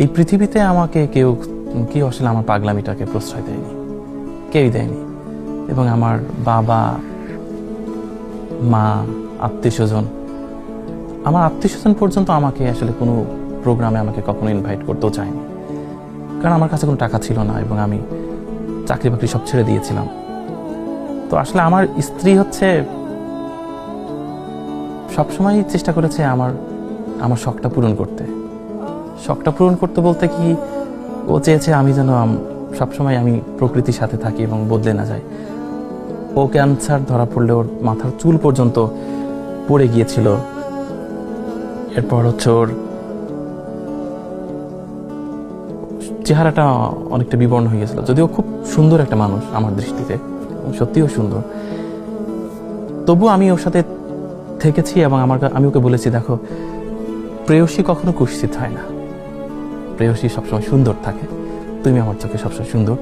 এই পৃথিবীতে আমাকে কেউ আসলে আমার পাগলামিটাকে প্রশ্রয় দেয়নি, কেউই দেয়নি। এবং আমার বাবা, মা, আত্মীয়স্বজন, আমার আত্মীয়স্বজন পর্যন্ত আমাকে আসলে কোনো প্রোগ্রামে আমাকে কখনো ইনভাইট করতেও চায়নি, কারণ আমার কাছে কোনো টাকা ছিল না এবং আমি চাকরি বাকরি সব ছেড়ে দিয়েছিলাম। তো আসলে আমার স্ত্রী হচ্ছে সবসময় চেষ্টা করেছে আমার শখটা পূরণ করতে। শখটা পূরণ করতে বলতে কি, ও চেয়েছে আমি যেন সবসময় আমি প্রকৃতির সাথে থাকি এবং বদলে না যাই। ও ক্যান্সার ধরা পড়লে ওর মাথার চুল পর্যন্ত পড়ে গিয়েছিল। এরপর হচ্ছে ওর চেহারাটা অনেকটা বিবর্ণ হয়ে গেছিল, যদিও খুব সুন্দর একটা মানুষ আমার দৃষ্টিতে, সত্যিও সুন্দর। তবু আমি ওর সাথে থেকেছি এবং আমি ওকে বলেছি, দেখো, প্রেয়সী কখনো কুৎসিত হয় না, প্রেয়সী সবসময় সুন্দর থাকে, তুমি আমার চোখে সবসময় সুন্দর।